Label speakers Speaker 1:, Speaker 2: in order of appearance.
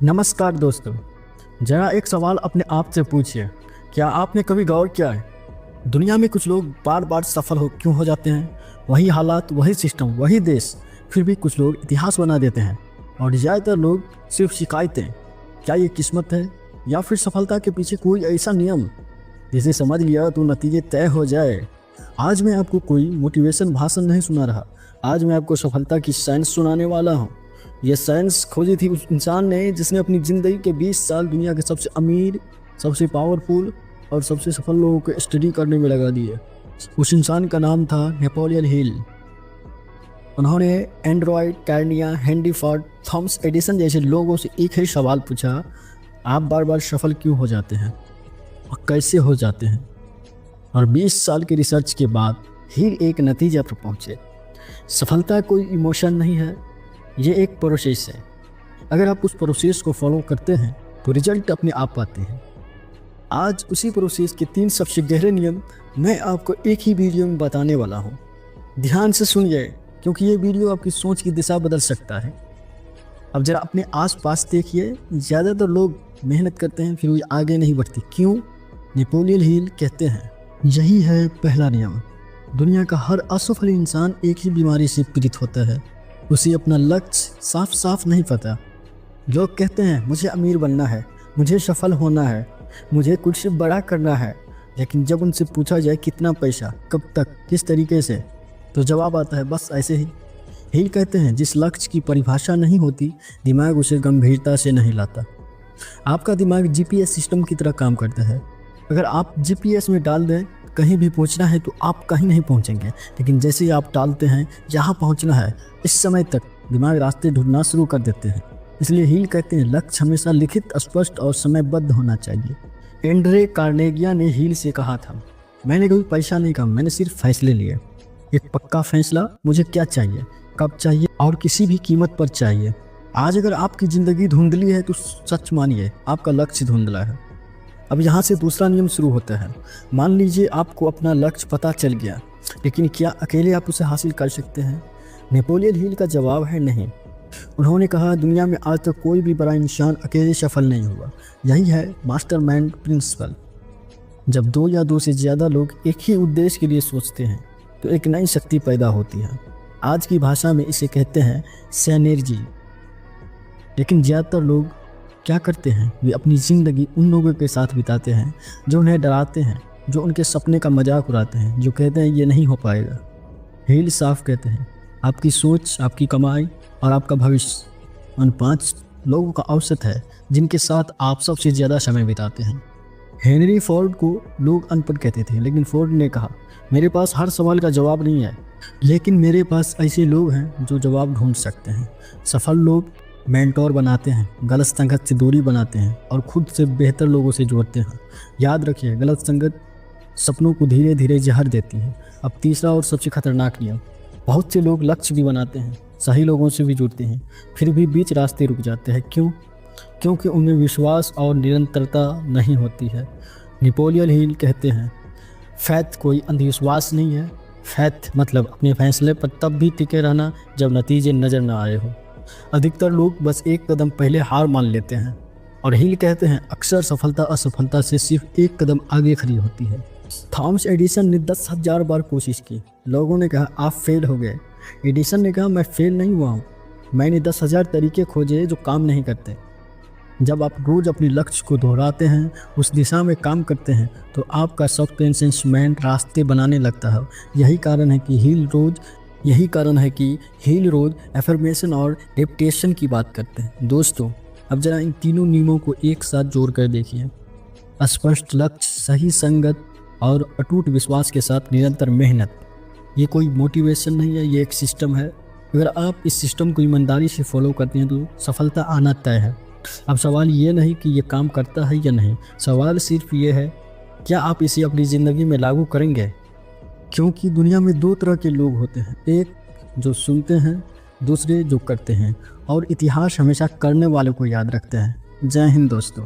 Speaker 1: नमस्कार दोस्तों, जरा एक सवाल अपने आप से पूछिए। क्या आपने कभी गौर किया है दुनिया में कुछ लोग बार बार सफल क्यों हो जाते हैं? वही हालात, वही सिस्टम, वही देश, फिर भी कुछ लोग इतिहास बना देते हैं और ज़्यादातर लोग सिर्फ शिकायतें। क्या ये किस्मत है या फिर सफलता के पीछे कोई ऐसा नियम जिसे समझ लिया तो नतीजे तय हो जाए? आज मैं आपको कोई मोटिवेशन भाषण नहीं सुना रहा, आज मैं आपको सफलता की साइंस सुनाने वाला हूँ। यह साइंस खोजी थी उस इंसान ने जिसने अपनी ज़िंदगी के 20 साल दुनिया के सबसे अमीर, सबसे पावरफुल और सबसे सफल लोगों को स्टडी करने में लगा दिए। उस इंसान का नाम था नेपोलियन हिल। उन्होंने Android, cornea, Henry Ford, Thomas Edison जैसे लोगों से एक ही सवाल पूछा, आप बार बार सफल क्यों हो जाते हैं और कैसे हो जाते हैं? और 20 साल की रिसर्च के बाद हिल एक नतीजे पर पहुँचे। सफलता कोई इमोशन नहीं है, ये एक प्रोसेस है। अगर आप उस प्रोसेस को फॉलो करते हैं तो रिजल्ट अपने आप आते हैं। आज उसी प्रोसेस के 3 सबसे गहरे नियम मैं आपको एक ही वीडियो में बताने वाला हूँ। ध्यान से सुनिए, क्योंकि ये वीडियो आपकी सोच की दिशा बदल सकता है। अब जरा अपने आसपास देखिए, ज़्यादातर लोग मेहनत करते हैं फिर वो आगे नहीं बढ़ते। क्यों? नेपोलियन हिल कहते हैं यही है पहला नियम। दुनिया का हर असफल इंसान एक ही बीमारी से पीड़ित होता है, उसे अपना लक्ष्य साफ साफ नहीं पता। लोग कहते हैं मुझे अमीर बनना है, मुझे सफल होना है, मुझे कुछ बड़ा करना है, लेकिन जब उनसे पूछा जाए कितना पैसा, कब तक, किस तरीके से, तो जवाब आता है बस ऐसे ही। हिल कहते हैं जिस लक्ष्य की परिभाषा नहीं होती, दिमाग उसे गंभीरता से नहीं लाता। आपका दिमाग जीपीएस सिस्टम की तरह काम करता है। अगर आप जीपीएस में डाल दें कहीं भी पहुंचना है तो आप कहीं नहीं पहुंचेंगे, लेकिन जैसे ही आप डालते हैं जहां पहुंचना है, इस समय तक दिमाग रास्ते ढूंढना शुरू कर देते हैं। इसलिए हिल कहते हैं लक्ष्य हमेशा लिखित, स्पष्ट और समयबद्ध होना चाहिए। एंड्रे कार्नेगिया ने हिल से कहा था, मैंने कभी पैसा नहीं कहा, मैंने सिर्फ फैसले लिए। एक पक्का फैसला, मुझे क्या चाहिए, कब चाहिए और किसी भी कीमत पर चाहिए। आज अगर आपकी ज़िंदगी धुंधली है तो सच मानिए आपका लक्ष्य धुंधला है। अब यहाँ से दूसरा नियम शुरू होता है। मान लीजिए आपको अपना लक्ष्य पता चल गया, लेकिन क्या अकेले आप उसे हासिल कर सकते हैं? नेपोलियन हिल का जवाब है नहीं। उन्होंने कहा दुनिया में आज तक कोई भी बड़ा इंसान अकेले सफल नहीं हुआ। यही है मास्टरमाइंड प्रिंसिपल। जब 2 या 2 से ज़्यादा लोग एक ही उद्देश्य के लिए सोचते हैं तो एक नई शक्ति पैदा होती है। आज की भाषा में इसे कहते हैं सिनर्जी। लेकिन ज़्यादातर लोग क्या करते हैं? वे अपनी ज़िंदगी उन लोगों के साथ बिताते हैं जो उन्हें डराते हैं, जो उनके सपने का मजाक उड़ाते हैं, जो कहते हैं ये नहीं हो पाएगा। हिल साफ कहते हैं आपकी सोच, आपकी कमाई और आपका भविष्य उन 5 लोगों का औसत है जिनके साथ आप सबसे ज़्यादा समय बिताते हैं। हेनरी फोर्ड को लोग अनपढ़ कहते थे, लेकिन फोर्ड ने कहा मेरे पास हर सवाल का जवाब नहीं है, लेकिन मेरे पास ऐसे लोग हैं जो जवाब ढूंढ सकते हैं। सफल लोग मेंटोर बनाते हैं, गलत संगत से दूरी बनाते हैं और खुद से बेहतर लोगों से जोड़ते हैं। याद रखिए, गलत संगत सपनों को धीरे धीरे जहर देती है। अब तीसरा और सबसे खतरनाक नियम, बहुत से लोग लक्ष्य भी बनाते हैं, सही लोगों से भी जुड़ते हैं, फिर भी बीच रास्ते रुक जाते हैं। क्यों? क्योंकि उनमें विश्वास और निरंतरता नहीं होती है। नेपोलियन हिल कहते हैं फैथ कोई अंधविश्वास नहीं है। फैथ मतलब अपने फैसले पर तब भी टिके रहना जब नतीजे नज़र न आए हो। अधिकतर लोग बस एक कदम पहले हार मान लेते हैं। और हिल कहते हैं अक्सर सफलता असफलता से सिर्फ एक कदम आगे खड़ी होती है। थॉमस एडिसन ने 10,000 बार कोशिश की, लोगों ने कहा आप फेल हो गए। एडिसन ने कहा मैं फेल नहीं हुआ हूँ, मैंने 10,000 तरीके खोजे जो काम नहीं करते। जब आप रोज़ अपने लक्ष्य को दोहराते हैं, उस दिशा में काम करते हैं, तो आपका सबकॉन्शियस रास्ते बनाने लगता है। यही कारण है कि हिल रोज एफर्मेशन और रेपुटेशन की बात करते हैं। दोस्तों, अब जरा इन तीनों नियमों को एक साथ जोड़कर देखिए। स्पष्ट लक्ष्य, सही संगत और अटूट विश्वास के साथ निरंतर मेहनत। ये कोई मोटिवेशन नहीं है, ये एक सिस्टम है। अगर आप इस सिस्टम को ईमानदारी से फॉलो करते हैं तो सफलता आना तय है। अब सवाल ये नहीं कि ये काम करता है या नहीं, सवाल सिर्फ ये है क्या आप इसे अपनी ज़िंदगी में लागू करेंगे? क्योंकि दुनिया में 2 तरह के लोग होते हैं, एक जो सुनते हैं, दूसरे जो करते हैं, और इतिहास हमेशा करने वालों को याद रखते हैं। जय हिंद दोस्तों।